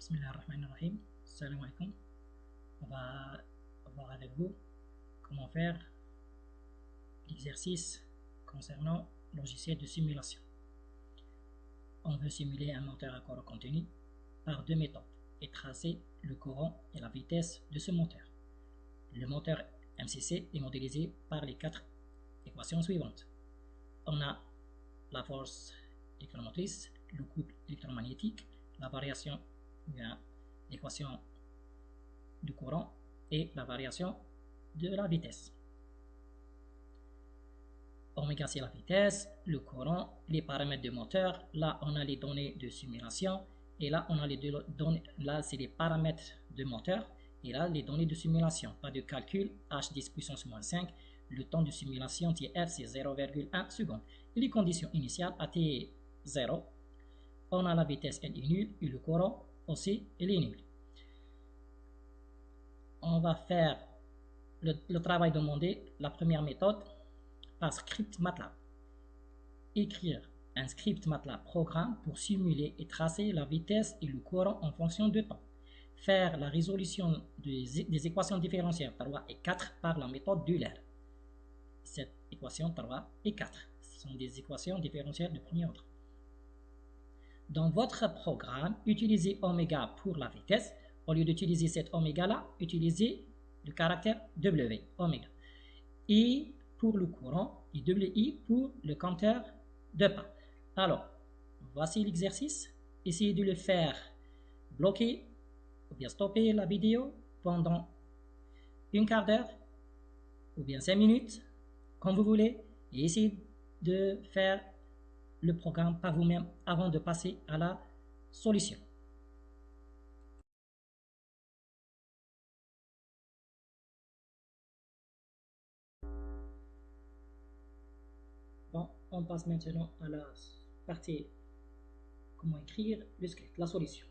Bismillahirrahmanirrahim. Salam alaikum. On va voir avec vous comment faire l'exercice concernant le logiciel de simulation. On veut simuler un moteur à courant continu par deux méthodes et tracer le courant et la vitesse de ce moteur. Le moteur MCC est modélisé par les quatre équations suivantes. On a la force électromotrice, le couple électromagnétique, la variation l'équation du courant et la variation de la vitesse. Oméga c'est la vitesse, le courant, les paramètres du moteur. Là on a les données de simulation et là on a les données. Là c'est les paramètres du moteur et là les données de simulation. Pas de calcul, h10 puissance moins 5. Le temps de simulation TF c'est 0,1 seconde. Et les conditions initiales à T 0. On a la vitesse elle est nulle et le courant aussi elle est nul. On va faire le travail demandé, la première méthode par script MATLAB. Écrire un script MATLAB programme pour simuler et tracer la vitesse et le courant en fonction de temps. Faire la résolution des équations différentielles 3 et 4 par la méthode d'Euler. Cette équation 3 et 4 sont des équations différentielles de premier ordre. Dans votre programme, utilisez oméga pour la vitesse. Au lieu d'utiliser cet oméga là, utilisez le caractère W, oméga. I pour le courant et WI pour le compteur de pas. Alors, voici l'exercice. Essayez de le faire bloquer ou bien stopper la vidéo pendant une quart d'heure ou bien 5 minutes, comme vous voulez, et essayez de faire le programme par vous-même avant de passer à la solution. Bon, on passe maintenant à la partie comment écrire le script, la solution.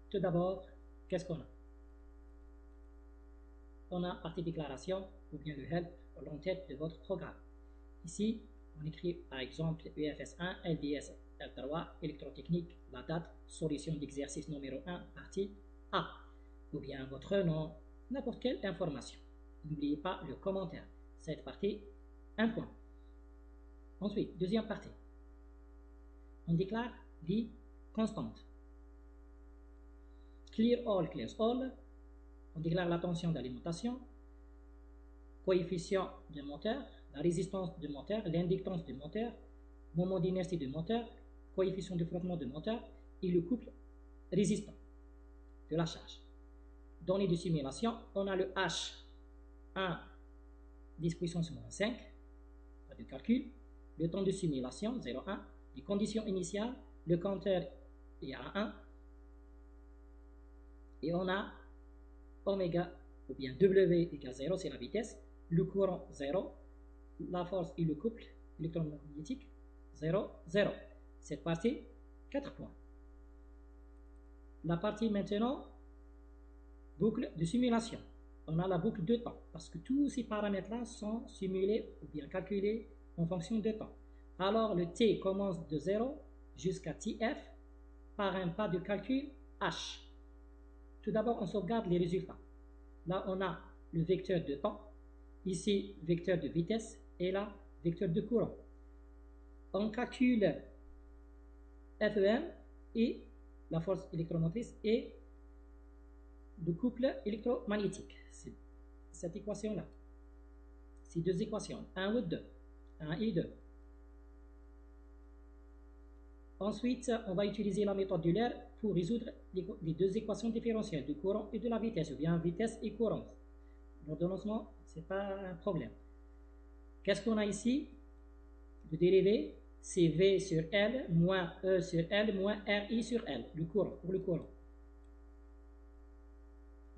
Tout d'abord, qu'est-ce qu'on a? On a partie déclaration ou bien le help l'entête de votre programme. Ici, on écrit par exemple UFS1, LDS, L3, électrotechnique, la date, solution d'exercice numéro 1, partie A, ou bien votre nom, n'importe quelle information. N'oubliez pas le commentaire. Cette partie, un point. Ensuite, deuxième partie. On déclare les constantes. Clear all, clears all. On déclare la tension d'alimentation, coefficient du moteur, la résistance du moteur, l'inductance du moteur, moment d'inertie du moteur, coefficient de frottement du moteur et le couple résistant de la charge. Données de simulation, on a le H1 10 puissance moins 5, pas de calcul, le temps de simulation 0,1, les conditions initiales, le compteur est à 1 et on a oméga ou bien W égale 0, c'est la vitesse, le courant 0, la force et le couple électromagnétique 0, 0. Cette partie, 4 points. La partie maintenant, boucle de simulation. On a la boucle de temps, parce que tous ces paramètres-là sont simulés ou bien calculés en fonction de temps. Alors le T commence de 0 jusqu'à TF par un pas de calcul H. Tout d'abord, on sauvegarde les résultats. Là, on a le vecteur de temps, ici, vecteur de vitesse, et là, vecteur de courant. On calcule FEM et la force électromotrice et le couple électromagnétique. C'est cette équation-là. Ces deux équations, 1 ou 2. 1 et 2. Ensuite, on va utiliser la méthode d'Euler pour résoudre les deux équations différentielles du courant et de la vitesse, ou bien vitesse et courant. L'ordonnancement, ce n'est pas un problème. Qu'est-ce qu'on a ici? Le dérivé, c'est V sur L moins E sur L moins RI sur L, le courant, pour le courant.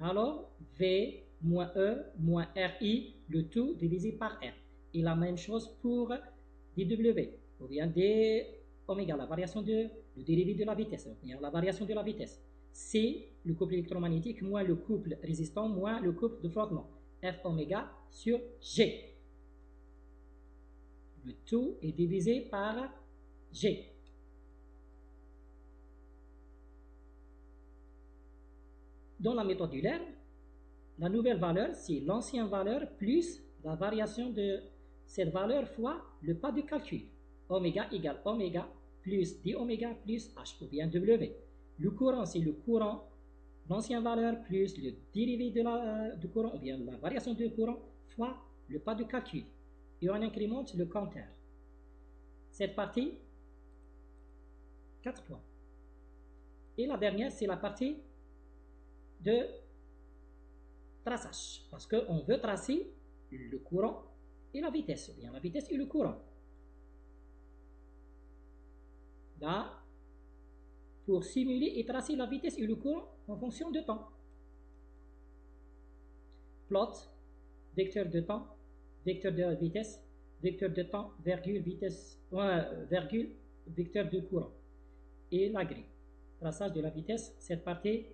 Alors, V moins E moins RI, le tout divisé par R. Et la même chose pour dW, ou bien d oméga, la variation de le dérivé de la vitesse, ou bien la variation de la vitesse. C, le couple électromagnétique, moins le couple résistant, moins le couple de frottement. F oméga sur G. Le tout est divisé par G. dans la méthode Euler, la nouvelle valeur, c'est l'ancienne valeur plus la variation de cette valeur fois le pas de calcul. Oméga égale oméga plus d oméga plus h ou bien W. Le courant, c'est le courant, l'ancienne valeur plus le dérivé du courant ou bien la variation du courant fois le pas de calcul. Et on incrémente le compteur. Cette partie, 4 points. Et la dernière, c'est la partie de traçage. Parce qu'on veut tracer le courant et la vitesse, ou bien la vitesse et le courant. Là, pour simuler et tracer la vitesse et le courant en fonction de temps. Plot, vecteur de temps, vecteur de vitesse, vecteur de temps, virgule, vitesse, virgule, vecteur de courant. Et la grille. Traçage de la vitesse, cette partie,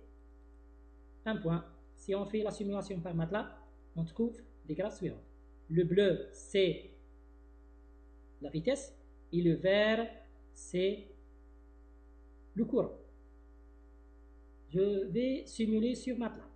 1 point. Si on fait la simulation par MATLAB, on trouve les graphes suivants. Le bleu, c'est la vitesse, et le vert, c'est le courant. Je vais simuler sur MATLAB.